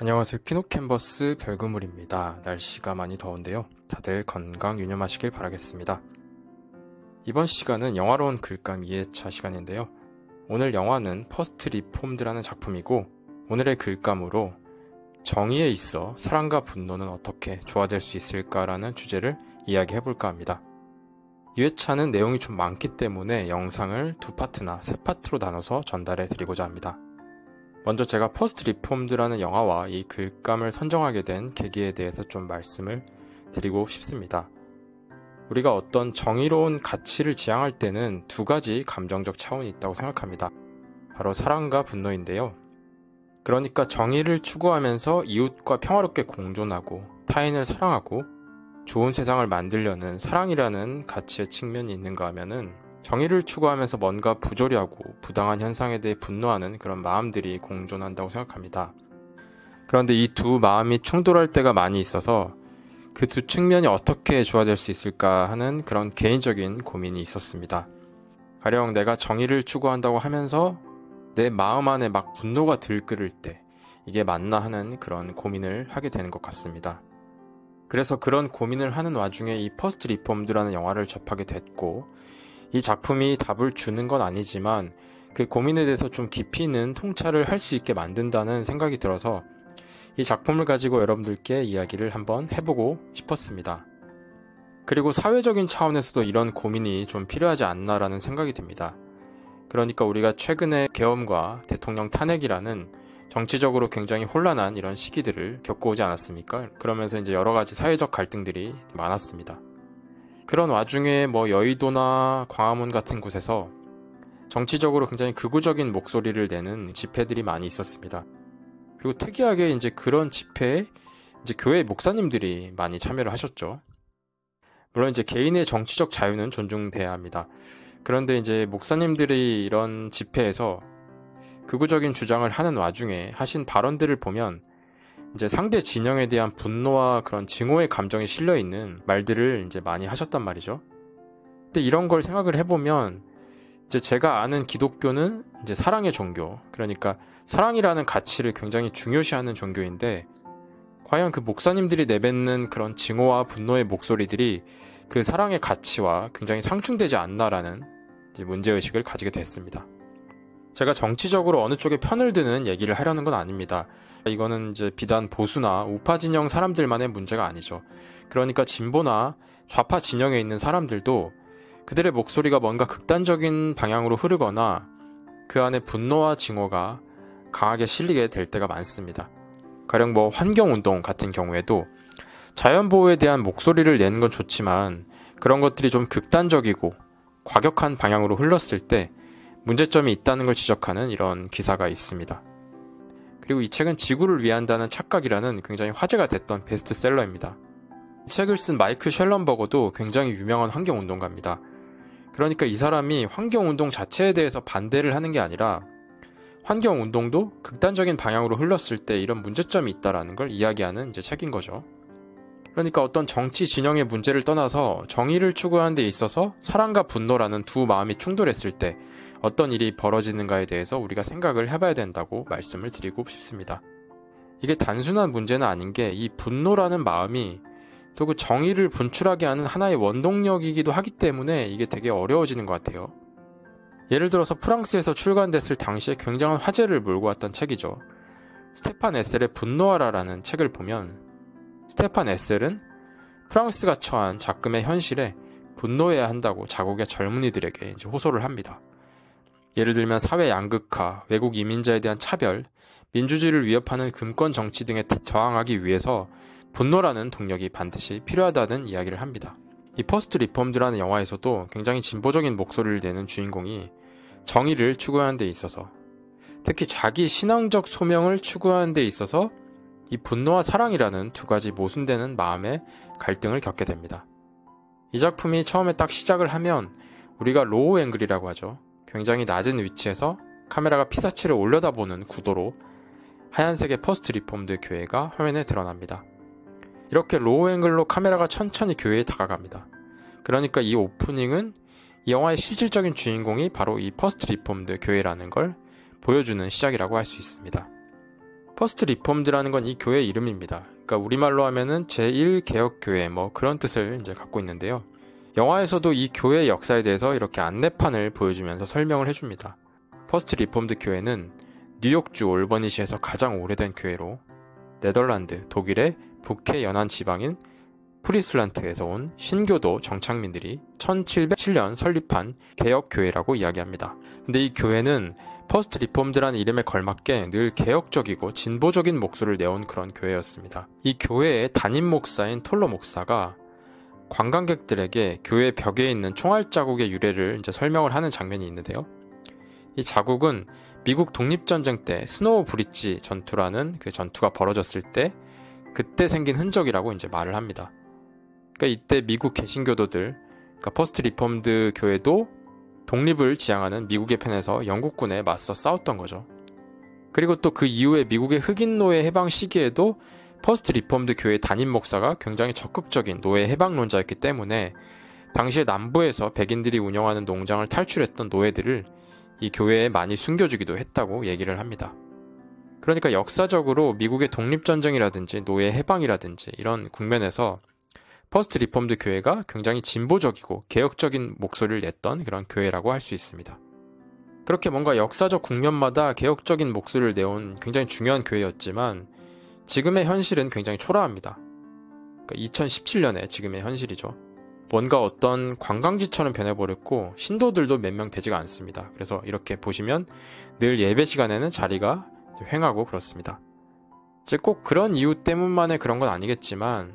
안녕하세요. 키노캔버스 별그물입니다. 날씨가 많이 더운데요. 다들 건강 유념하시길 바라겠습니다. 이번 시간은 영화로운 글감 2회차 시간인데요. 오늘 영화는 퍼스트 리폼드라는 작품이고, 오늘의 글감으로 정의에 있어 사랑과 분노는 어떻게 조화될 수 있을까라는 주제를 이야기해볼까 합니다. 2회차는 내용이 좀 많기 때문에 영상을 두 파트나 세 파트로 나눠서 전달해 드리고자 합니다. 먼저 제가 퍼스트 리폼드라는 영화와 이 글감을 선정하게 된 계기에 대해서 좀 말씀을 드리고 싶습니다. 우리가 어떤 정의로운 가치를 지향할 때는 두 가지 감정적 차원이 있다고 생각합니다. 바로 사랑과 분노인데요. 그러니까 정의를 추구하면서 이웃과 평화롭게 공존하고 타인을 사랑하고 좋은 세상을 만들려는 사랑이라는 가치의 측면이 있는가 하면은 정의를 추구하면서 뭔가 부조리하고 부당한 현상에 대해 분노하는 그런 마음들이 공존한다고 생각합니다. 그런데 이 두 마음이 충돌할 때가 많이 있어서 그 두 측면이 어떻게 조화될 수 있을까 하는 그런 개인적인 고민이 있었습니다. 가령 내가 정의를 추구한다고 하면서 내 마음 안에 막 분노가 들끓을 때 이게 맞나 하는 그런 고민을 하게 되는 것 같습니다. 그래서 그런 고민을 하는 와중에 이 퍼스트 리폼드라는 영화를 접하게 됐고, 이 작품이 답을 주는 건 아니지만 그 고민에 대해서 좀 깊이 있는 통찰을 할 수 있게 만든다는 생각이 들어서 이 작품을 가지고 여러분들께 이야기를 한번 해보고 싶었습니다. 그리고 사회적인 차원에서도 이런 고민이 좀 필요하지 않나라는 생각이 듭니다. 그러니까 우리가 최근에 계엄과 대통령 탄핵이라는 정치적으로 굉장히 혼란한 이런 시기들을 겪어오지 않았습니까? 그러면서 이제 여러 가지 사회적 갈등들이 많았습니다. 그런 와중에 여의도나 광화문 같은 곳에서 정치적으로 굉장히 극우적인 목소리를 내는 집회들이 많이 있었습니다. 그리고 특이하게 이제 그런 집회에 이제 교회 목사님들이 많이 참여를 하셨죠. 물론 이제 개인의 정치적 자유는 존중돼야 합니다. 그런데 이제 목사님들이 이런 집회에서 극우적인 주장을 하는 와중에 하신 발언들을 보면 이제 상대 진영에 대한 분노와 그런 증오의 감정이 실려 있는 말들을 이제 많이 하셨단 말이죠. 근데 이런 걸 생각을 해보면 이제 제가 아는 기독교는 이제 사랑의 종교, 그러니까 사랑이라는 가치를 굉장히 중요시하는 종교인데, 과연 그 목사님들이 내뱉는 그런 증오와 분노의 목소리들이 그 사랑의 가치와 굉장히 상충되지 않나라는 이제 문제의식을 가지게 됐습니다. 제가 정치적으로 어느 쪽에 편을 드는 얘기를 하려는 건 아닙니다. 이거는 이제 비단 보수나 우파 진영 사람들만의 문제가 아니죠. 그러니까 진보나 좌파 진영에 있는 사람들도 그들의 목소리가 뭔가 극단적인 방향으로 흐르거나 그 안에 분노와 증오가 강하게 실리게 될 때가 많습니다. 가령 환경운동 같은 경우에도 자연보호에 대한 목소리를 내는 건 좋지만 그런 것들이 좀 극단적이고 과격한 방향으로 흘렀을 때 문제점이 있다는 걸 지적하는 이런 기사가 있습니다. 그리고 이 책은 지구를 위한다는 착각이라는 굉장히 화제가 됐던 베스트셀러입니다. 이 책을 쓴 마이클 셜런버거도 굉장히 유명한 환경운동가입니다. 그러니까 이 사람이 환경운동 자체에 대해서 반대를 하는 게 아니라 환경운동도 극단적인 방향으로 흘렀을 때 이런 문제점이 있다는 걸 이야기하는 이제 책인 거죠. 그러니까 어떤 정치 진영의 문제를 떠나서 정의를 추구하는 데 있어서 사랑과 분노라는 두 마음이 충돌했을 때 어떤 일이 벌어지는가에 대해서 우리가 생각을 해봐야 된다고 말씀을 드리고 싶습니다. 이게 단순한 문제는 아닌 게 이 분노라는 마음이 또 그 정의를 분출하게 하는 하나의 원동력이기도 하기 때문에 이게 되게 어려워지는 것 같아요. 예를 들어서 프랑스에서 출간됐을 당시에 굉장한 화제를 몰고 왔던 책이죠. 스테판 에셀의 분노하라라는 책을 보면 스테판 에셀은 프랑스가 처한 작금의 현실에 분노해야 한다고 자국의 젊은이들에게 이제 호소를 합니다. 예를 들면 사회 양극화, 외국 이민자에 대한 차별, 민주주의를 위협하는 금권 정치 등에 저항하기 위해서 분노라는 동력이 반드시 필요하다는 이야기를 합니다. 이 퍼스트 리폼드라는 영화에서도 굉장히 진보적인 목소리를 내는 주인공이 정의를 추구하는 데 있어서, 특히 자기 신앙적 소명을 추구하는 데 있어서 이 분노와 사랑이라는 두 가지 모순되는 마음의 갈등을 겪게 됩니다. 이 작품이 처음에 딱 시작을 하면 우리가 로우 앵글이라고 하죠. 굉장히 낮은 위치에서 카메라가 피사체를 올려다보는 구도로 하얀색의 퍼스트 리폼드 교회가 화면에 드러납니다. 이렇게 로우 앵글로 카메라가 천천히 교회에 다가갑니다. 그러니까 이 오프닝은 이 영화의 실질적인 주인공이 바로 이 퍼스트 리폼드 교회라는 걸 보여주는 시작이라고 할 수 있습니다. 퍼스트 리폼드라는 건 이 교회 이름입니다. 그러니까 우리말로 하면은 제1개혁교회 뭐 그런 뜻을 이제 갖고 있는데요. 영화에서도 이 교회의 역사에 대해서 이렇게 안내판을 보여주면서 설명을 해줍니다. 퍼스트 리폼드 교회는 뉴욕주 올버니시에서 가장 오래된 교회로 네덜란드, 독일의 북해 연안 지방인 프리슬란트에서 온 신교도 정착민들이 1707년 설립한 개혁교회라고 이야기합니다. 근데 이 교회는 퍼스트 리폼드라는 이름에 걸맞게 늘 개혁적이고 진보적인 목소리를 내온 그런 교회였습니다. 이 교회의 담임 목사인 톨러 목사가 관광객들에게 교회 벽에 있는 총알 자국의 유래를 이제 설명을 하는 장면이 있는데요. 이 자국은 미국 독립전쟁 때 스노우 브릿지 전투라는 그 전투가 벌어졌을 때 그때 생긴 흔적이라고 이제 말을 합니다. 그러니까 이때 미국 개신교도들, 그러니까 퍼스트 리폼드 교회도 독립을 지향하는 미국의 편에서 영국군에 맞서 싸웠던 거죠. 그리고 또 그 이후에 미국의 흑인 노예 해방 시기에도 퍼스트 리폼드 교회 담임 목사가 굉장히 적극적인 노예 해방론자였기 때문에 당시에 남부에서 백인들이 운영하는 농장을 탈출했던 노예들을 이 교회에 많이 숨겨주기도 했다고 얘기를 합니다. 그러니까 역사적으로 미국의 독립전쟁이라든지 노예 해방이라든지 이런 국면에서 퍼스트 리폼드 교회가 굉장히 진보적이고 개혁적인 목소리를 냈던 그런 교회라고 할 수 있습니다. 그렇게 뭔가 역사적 국면마다 개혁적인 목소리를 내온 굉장히 중요한 교회였지만 지금의 현실은 굉장히 초라합니다. 그러니까 2017년에 지금의 현실이죠. 뭔가 어떤 관광지처럼 변해버렸고 신도들도 몇 명 되지가 않습니다. 그래서 이렇게 보시면 늘 예배 시간에는 자리가 횡하고 그렇습니다. 이제 꼭 그런 이유 때문만에 그런 건 아니겠지만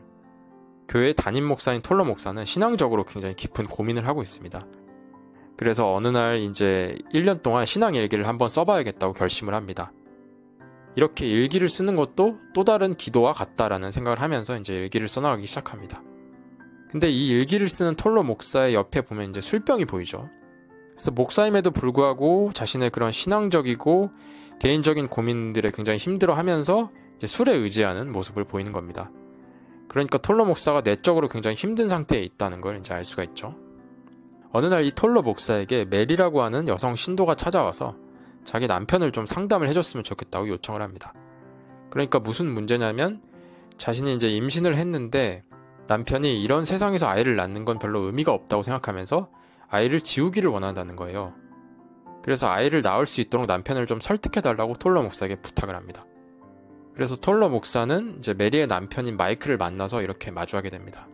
교회 담임 목사인 톨러 목사는 신앙적으로 굉장히 깊은 고민을 하고 있습니다. 그래서 어느 날 이제 1년 동안 신앙 일기를 한번 써봐야겠다고 결심을 합니다. 이렇게 일기를 쓰는 것도 또 다른 기도와 같다라는 생각을 하면서 이제 일기를 써나가기 시작합니다. 근데 이 일기를 쓰는 톨러 목사의 옆에 보면 이제 술병이 보이죠. 그래서 목사임에도 불구하고 자신의 그런 신앙적이고 개인적인 고민들에 굉장히 힘들어하면서 이제 술에 의지하는 모습을 보이는 겁니다. 그러니까 톨러 목사가 내적으로 굉장히 힘든 상태에 있다는 걸 이제 알 수가 있죠. 어느 날 이 톨러 목사에게 메리라고 하는 여성 신도가 찾아와서 자기 남편을 좀 상담을 해줬으면 좋겠다고 요청을 합니다. 그러니까 무슨 문제냐면 자신이 이제 임신을 했는데 남편이 이런 세상에서 아이를 낳는 건 별로 의미가 없다고 생각하면서 아이를 지우기를 원한다는 거예요. 그래서 아이를 낳을 수 있도록 남편을 좀 설득해달라고 톨러 목사에게 부탁을 합니다. 그래서 톨러 목사는 이제 메리의 남편인 마이클을 만나서 이렇게 마주하게 됩니다.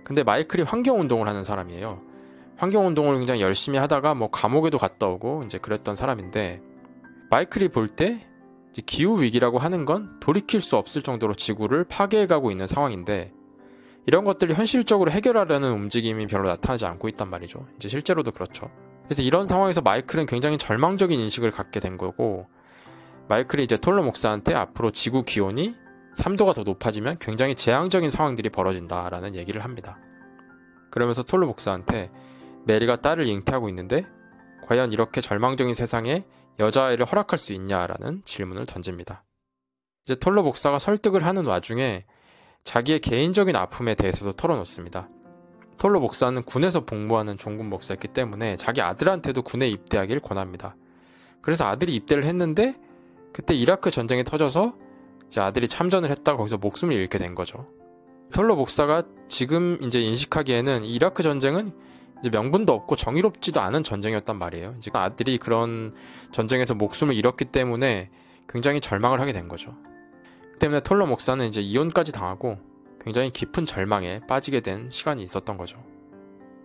근데 마이클이 환경운동을 하는 사람이에요. 환경운동을 굉장히 열심히 하다가 뭐 감옥에도 갔다 오고 이제 그랬던 사람인데 마이클이 볼 때 기후위기라고 하는 건 돌이킬 수 없을 정도로 지구를 파괴해가고 있는 상황인데 이런 것들을 현실적으로 해결하려는 움직임이 별로 나타나지 않고 있단 말이죠. 이제 실제로도 그렇죠. 그래서 이런 상황에서 마이클은 굉장히 절망적인 인식을 갖게 된 거고 마이클이 이제 톨러 목사한테 앞으로 지구 기온이 3도가 더 높아지면 굉장히 재앙적인 상황들이 벌어진다라는 얘기를 합니다. 그러면서 톨러 목사한테 메리가 딸을 잉태하고 있는데 과연 이렇게 절망적인 세상에 여자아이를 허락할 수 있냐라는 질문을 던집니다. 이제 톨러 목사가 설득을 하는 와중에 자기의 개인적인 아픔에 대해서도 털어놓습니다. 톨러 목사는 군에서 복무하는 종군 목사였기 때문에 자기 아들한테도 군에 입대하기를 권합니다. 그래서 아들이 입대를 했는데 그때 이라크 전쟁이 터져서 이제 아들이 참전을 했다가 거기서 목숨을 잃게 된 거죠. 톨러 목사가 지금 이제 인식하기에는 이라크 전쟁은 이제 명분도 없고 정의롭지도 않은 전쟁이었단 말이에요. 이제 아들이 그런 전쟁에서 목숨을 잃었기 때문에 굉장히 절망을 하게 된 거죠. 때문에 톨러 목사는 이제 이혼까지 당하고 굉장히 깊은 절망에 빠지게 된 시간이 있었던 거죠.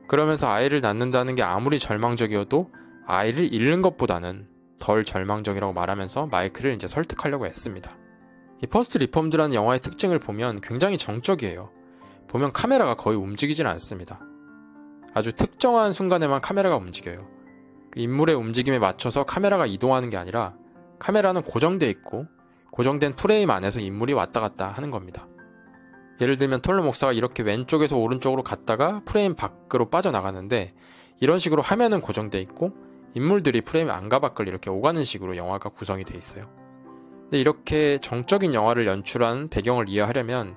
그러면서 아이를 낳는다는 게 아무리 절망적이어도 아이를 잃는 것보다는 덜 절망적이라고 말하면서 마이클을 이제 설득하려고 했습니다. 이 퍼스트 리폼드라는 영화의 특징을 보면 굉장히 정적이에요. 보면 카메라가 거의 움직이질 않습니다. 아주 특정한 순간에만 카메라가 움직여요. 그 인물의 움직임에 맞춰서 카메라가 이동하는 게 아니라 카메라는 고정되어 있고 고정된 프레임 안에서 인물이 왔다 갔다 하는 겁니다. 예를 들면 톨러 목사가 이렇게 왼쪽에서 오른쪽으로 갔다가 프레임 밖으로 빠져나가는데 이런 식으로 화면은 고정되어 있고 인물들이 프레임 안과 밖을 이렇게 오가는 식으로 영화가 구성이 되어 있어요. 근데 이렇게 정적인 영화를 연출한 배경을 이해하려면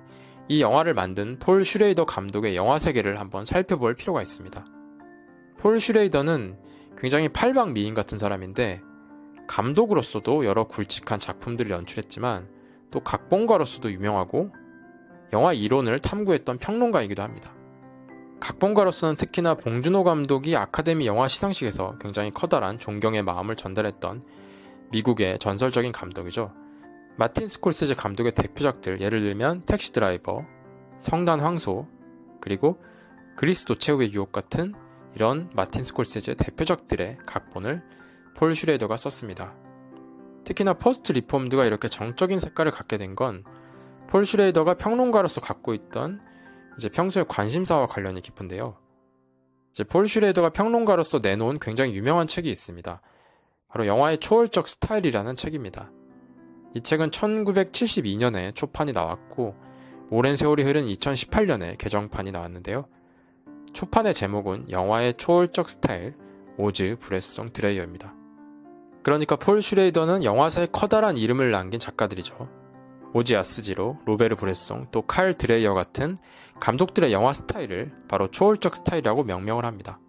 이 영화를 만든 폴 슈레이더 감독의 영화 세계를 한번 살펴볼 필요가 있습니다. 폴 슈레이더는 굉장히 팔방미인 같은 사람인데 감독으로서도 여러 굵직한 작품들을 연출했지만 또 각본가로서도 유명하고 영화 이론을 탐구했던 평론가이기도 합니다. 각본가로서는 특히나 봉준호 감독이 아카데미 영화 시상식에서 굉장히 커다란 존경의 마음을 전달했던 미국의 전설적인 감독이죠. 마틴 스콜세제 감독의 대표작들, 예를 들면 택시 드라이버, 성난 황소, 그리고 그리스 도체우의 유혹 같은 이런 마틴 스콜세제의 대표작들의 각본을 폴 슈레이더가 썼습니다. 특히나 퍼스트 리폼드가 이렇게 정적인 색깔을 갖게 된 건 폴 슈레이더가 평론가로서 갖고 있던 평소의 관심사와 관련이 깊은데요. 폴 슈레이더가 평론가로서 내놓은 굉장히 유명한 책이 있습니다. 바로 영화의 초월적 스타일이라는 책입니다. 이 책은 1972년에 초판이 나왔고 오랜 세월이 흐른 2018년에 개정판이 나왔는데요. 초판의 제목은 영화의 초월적 스타일, 오즈 브레송 드레이어입니다. 그러니까 폴 슈레이더는 영화사에 커다란 이름을 남긴 작가들이죠. 오지 아스지로, 로베르 브레송, 또 칼 드레이어 같은 감독들의 영화 스타일을 바로 초월적 스타일이라고 명명을 합니다.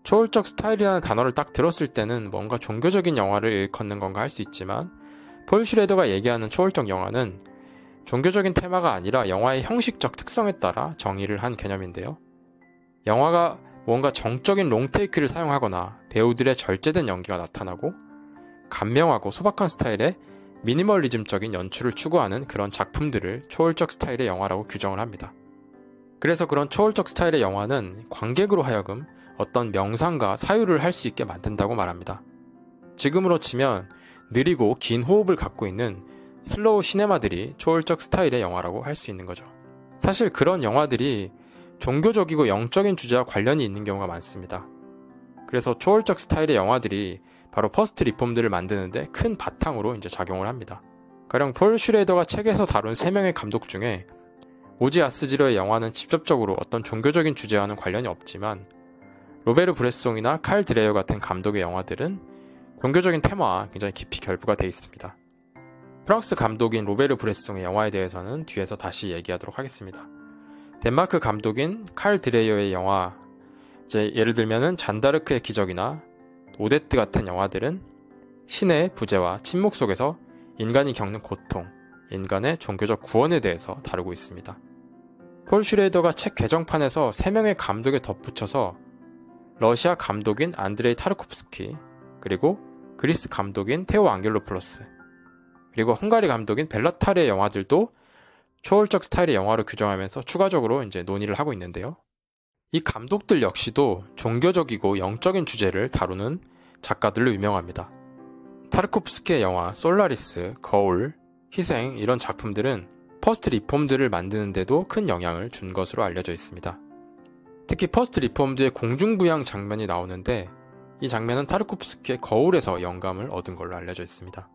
초월적 스타일이라는 단어를 딱 들었을 때는 뭔가 종교적인 영화를 일컫는 건가 할 수 있지만 폴 슈레이더가 얘기하는 초월적 영화는 종교적인 테마가 아니라 영화의 형식적 특성에 따라 정의를 한 개념인데요. 영화가 뭔가 정적인 롱테이크를 사용하거나 배우들의 절제된 연기가 나타나고 감명하고 소박한 스타일의 미니멀리즘적인 연출을 추구하는 그런 작품들을 초월적 스타일의 영화라고 규정을 합니다. 그래서 그런 초월적 스타일의 영화는 관객으로 하여금 어떤 명상과 사유를 할 수 있게 만든다고 말합니다. 지금으로 치면 느리고 긴 호흡을 갖고 있는 슬로우 시네마들이 초월적 스타일의 영화라고 할 수 있는 거죠. 사실 그런 영화들이 종교적이고 영적인 주제와 관련이 있는 경우가 많습니다. 그래서 초월적 스타일의 영화들이 바로 퍼스트 리폼드를 만드는데 큰 바탕으로 작용을 합니다. 가령 폴 슈레이더가 책에서 다룬 3명의 감독 중에 오지 아스지로의 영화는 직접적으로 어떤 종교적인 주제와는 관련이 없지만 로베르 브레송이나 칼 드레이어 같은 감독의 영화들은 종교적인 테마와 굉장히 깊이 결부가 되어 있습니다. 프랑스 감독인 로베르 브레송의 영화에 대해서는 뒤에서 다시 얘기하도록 하겠습니다. 덴마크 감독인 칼 드레이어의 영화, 예를 들면은 잔다르크의 기적이나 오데트 같은 영화들은 신의 부재와 침묵 속에서 인간이 겪는 고통, 인간의 종교적 구원에 대해서 다루고 있습니다. 폴 슈레이더가 책 개정판에서 3명의 감독에 덧붙여서 러시아 감독인 안드레이 타르코프스키, 그리고 그리스 감독인 테오 앙겔로플로스, 그리고 헝가리 감독인 벨라타리의 영화들도 초월적 스타일의 영화로 규정하면서 추가적으로 논의를 하고 있는데요. 이 감독들 역시도 종교적이고 영적인 주제를 다루는 작가들로 유명합니다. 타르코프스키의 영화 솔라리스, 거울, 희생 이런 작품들은 퍼스트 리폼드를 만드는데도 큰 영향을 준 것으로 알려져 있습니다. 특히 퍼스트 리폼드의 공중부양 장면이 나오는데 이 장면은 타르코프스키의 거울에서 영감을 얻은 걸로 알려져 있습니다.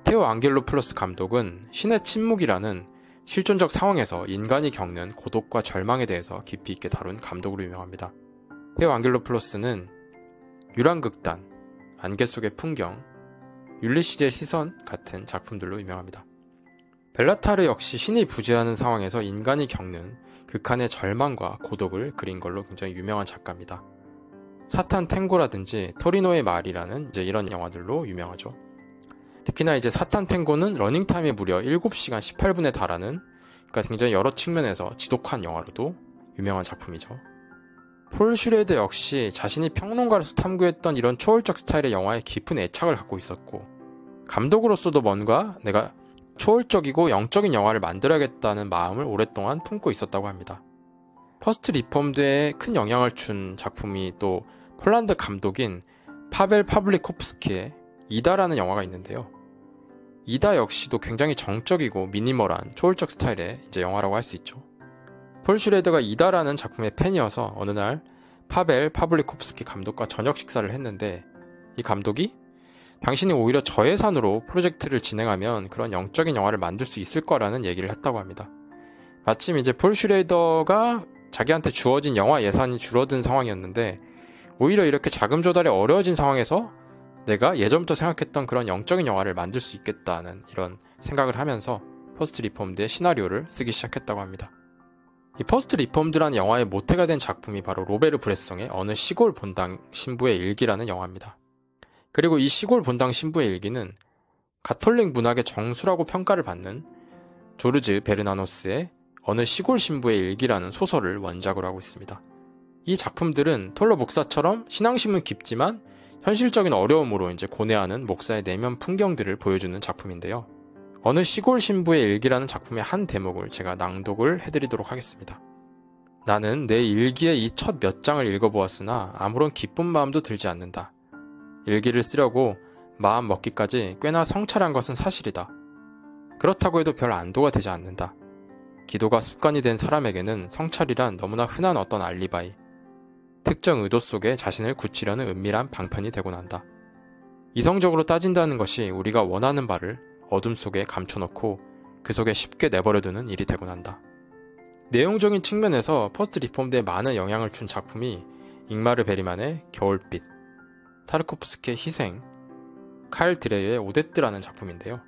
테오 앙겔로플로스 감독은 신의 침묵이라는 실존적 상황에서 인간이 겪는 고독과 절망에 대해서 깊이 있게 다룬 감독으로 유명합니다. 테오 앙겔로플로스는 유랑극단, 안개 속의 풍경, 율리시즈의 시선 같은 작품들로 유명합니다. 벨라타르 역시 신이 부재하는 상황에서 인간이 겪는 극한의 절망과 고독을 그린 걸로 굉장히 유명한 작가입니다. 사탄 탱고라든지 토리노의 말이라는 이런 영화들로 유명하죠. 특히나 사탄 탱고는 러닝타임이 무려 7시간 18분에 달하는, 그러니까 굉장히 여러 측면에서 지독한 영화로도 유명한 작품이죠. 폴 슈레이더 역시 자신이 평론가로서 탐구했던 이런 초월적 스타일의 영화에 깊은 애착을 갖고 있었고, 감독으로서도 뭔가 내가 초월적이고 영적인 영화를 만들어야겠다는 마음을 오랫동안 품고 있었다고 합니다. 퍼스트 리폼드에 큰 영향을 준 작품이 또 폴란드 감독인 파벨 파블리코프스키의 이다라는 영화가 있는데요. 이다 역시도 굉장히 정적이고 미니멀한 초월적 스타일의 영화라고 할 수 있죠. 폴 슈레이더가 이다라는 작품의 팬이어서 어느 날 파벨 파블리코프스키 감독과 저녁 식사를 했는데 이 감독이 당신이 오히려 저예산으로 프로젝트를 진행하면 그런 영적인 영화를 만들 수 있을 거라는 얘기를 했다고 합니다. 마침 폴 슈레이더가 자기한테 주어진 영화 예산이 줄어든 상황이었는데 오히려 이렇게 자금 조달이 어려워진 상황에서 내가 예전부터 생각했던 그런 영적인 영화를 만들 수 있겠다는 이런 생각을 하면서 퍼스트 리폼드의 시나리오를 쓰기 시작했다고 합니다. 이 퍼스트 리폼드라는 영화의 모태가 된 작품이 바로 로베르 브레송의 어느 시골 본당 신부의 일기라는 영화입니다. 그리고 이 시골 본당 신부의 일기는 가톨릭 문학의 정수라고 평가를 받는 조르즈 베르나노스의 어느 시골 신부의 일기라는 소설을 원작으로 하고 있습니다. 이 작품들은 톨로 목사처럼 신앙심은 깊지만 현실적인 어려움으로 이제 고뇌하는 목사의 내면 풍경들을 보여주는 작품인데요. 어느 시골 신부의 일기라는 작품의 한 대목을 제가 낭독을 해드리도록 하겠습니다. 나는 내 일기의 이 첫 몇 장을 읽어보았으나 아무런 기쁜 마음도 들지 않는다. 일기를 쓰려고 마음 먹기까지 꽤나 성찰한 것은 사실이다. 그렇다고 해도 별 안도가 되지 않는다. 기도가 습관이 된 사람에게는 성찰이란 너무나 흔한 어떤 알리바이, 특정 의도 속에 자신을 굳히려는 은밀한 방편이 되곤 한다. 이성적으로 따진다는 것이 우리가 원하는 바를 어둠 속에 감춰놓고 그 속에 쉽게 내버려두는 일이 되곤 한다. 내용적인 측면에서 퍼스트 리폼드에 많은 영향을 준 작품이 잉마르 베리만의 겨울빛, 타르코프스키의 희생, 칼 드레이의 오데트라는 작품인데요.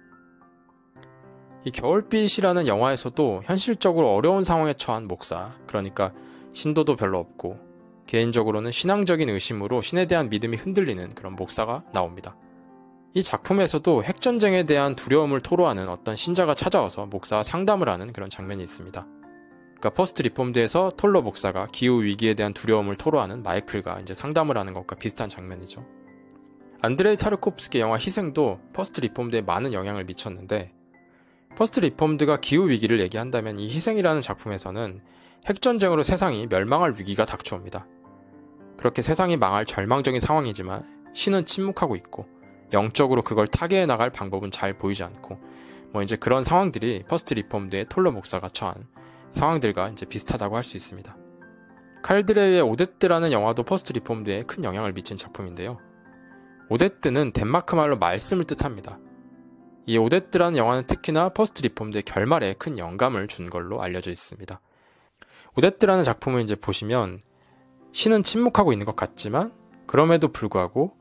이 겨울빛이라는 영화에서도 현실적으로 어려운 상황에 처한 목사, 그러니까 신도도 별로 없고 개인적으로는 신앙적인 의심으로 신에 대한 믿음이 흔들리는 그런 목사가 나옵니다. 이 작품에서도 핵전쟁에 대한 두려움을 토로하는 어떤 신자가 찾아와서 목사와 상담을 하는 그런 장면이 있습니다. 그러니까 퍼스트 리폼드에서 톨로 목사가 기후 위기에 대한 두려움을 토로하는 마이클과 이제 상담을 하는 것과 비슷한 장면이죠. 안드레이 타르코프스키 영화 희생도 퍼스트 리폼드에 많은 영향을 미쳤는데, 퍼스트 리폼드가 기후 위기를 얘기한다면 이 희생이라는 작품에서는 핵전쟁으로 세상이 멸망할 위기가 닥쳐옵니다. 그렇게 세상이 망할 절망적인 상황이지만 신은 침묵하고 있고 영적으로 그걸 타개해 나갈 방법은 잘 보이지 않고 이제 그런 상황들이 퍼스트 리폼드의 톨로 목사가 처한 상황들과 이제 비슷하다고 할 수 있습니다. 칼 드레이의 오데트라는 영화도 퍼스트 리폼드에 큰 영향을 미친 작품인데요. 오데트는 덴마크 말로 말씀을 뜻합니다. 이 오데트라는 영화는 특히나 퍼스트 리폼드의 결말에 큰 영감을 준 걸로 알려져 있습니다. 오데트라는 작품을 이제 보시면 신은 침묵하고 있는 것 같지만 그럼에도 불구하고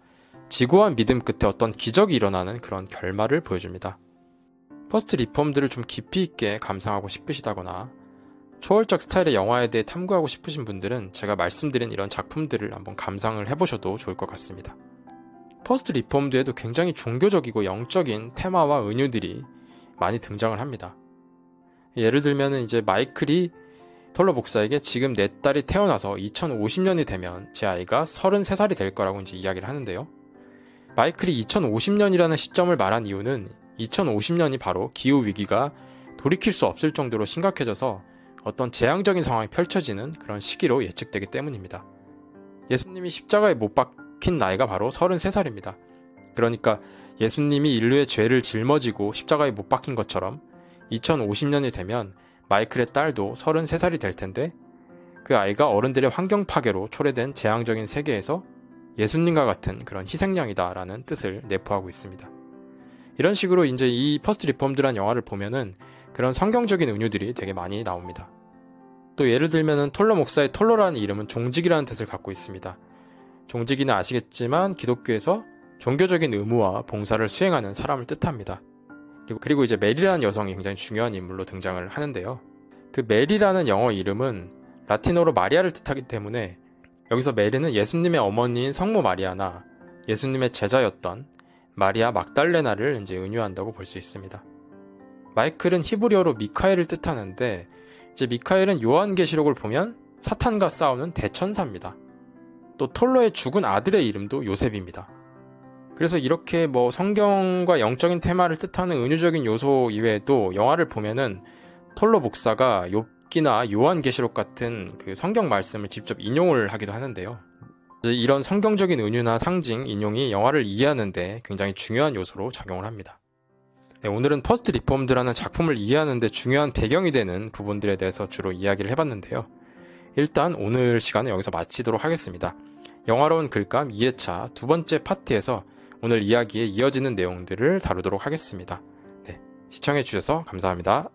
지고한 믿음 끝에 어떤 기적이 일어나는 그런 결말을 보여줍니다. 퍼스트 리폼드를 좀 깊이 있게 감상하고 싶으시다거나 초월적 스타일의 영화에 대해 탐구하고 싶으신 분들은 제가 말씀드린 이런 작품들을 한번 감상을 해보셔도 좋을 것 같습니다. 퍼스트 리폼드에도 굉장히 종교적이고 영적인 테마와 은유들이 많이 등장을 합니다. 예를 들면 이제 마이클이 톨로 목사에게 지금 내 딸이 태어나서 2050년이 되면 제 아이가 33살이 될 거라고 이제 이야기를 하는데요. 마이클이 2050년이라는 시점을 말한 이유는 2050년이 바로 기후위기가 돌이킬 수 없을 정도로 심각해져서 어떤 재앙적인 상황이 펼쳐지는 그런 시기로 예측되기 때문입니다. 예수님이 십자가에 못 박힌 나이가 바로 33살입니다. 그러니까 예수님이 인류의 죄를 짊어지고 십자가에 못 박힌 것처럼 2050년이 되면 마이클의 딸도 33살이 될 텐데 그 아이가 어른들의 환경 파괴로 초래된 재앙적인 세계에서 예수님과 같은 그런 희생양이다라는 뜻을 내포하고 있습니다. 이런 식으로 이제 이 퍼스트 리폼드라는 영화를 보면은 그런 성경적인 은유들이 되게 많이 나옵니다. 또 예를 들면은 톨로 목사의 톨로라는 이름은 종직이라는 뜻을 갖고 있습니다. 종직이는 아시겠지만 기독교에서 종교적인 의무와 봉사를 수행하는 사람을 뜻합니다. 그리고 이제 메리라는 여성이 굉장히 중요한 인물로 등장을 하는데요. 그 메리라는 영어 이름은 라틴어로 마리아를 뜻하기 때문에 여기서 메리는 예수님의 어머니인 성모 마리아나 예수님의 제자였던 마리아 막달레나를 이제 은유한다고 볼 수 있습니다. 마이클은 히브리어로 미카엘을 뜻하는데 이제 미카엘은 요한계시록을 보면 사탄과 싸우는 대천사입니다. 또 톨로의 죽은 아들의 이름도 요셉입니다. 그래서 이렇게 성경과 영적인 테마를 뜻하는 은유적인 요소 이외에도 영화를 보면은 톨로 목사가 욥기나 요한계시록 같은 그 성경 말씀을 직접 인용을 하기도 하는데요. 이런 성경적인 은유나 상징, 인용이 영화를 이해하는 데 굉장히 중요한 요소로 작용을 합니다. 네, 오늘은 퍼스트 리폼드라는 작품을 이해하는 데 중요한 배경이 되는 부분들에 대해서 주로 이야기를 해봤는데요. 일단 오늘 시간은 여기서 마치도록 하겠습니다. 영화로운 글감 2회차 두 번째 파트에서 오늘 이야기에 이어지는 내용들을 다루도록 하겠습니다. 네, 시청해주셔서 감사합니다.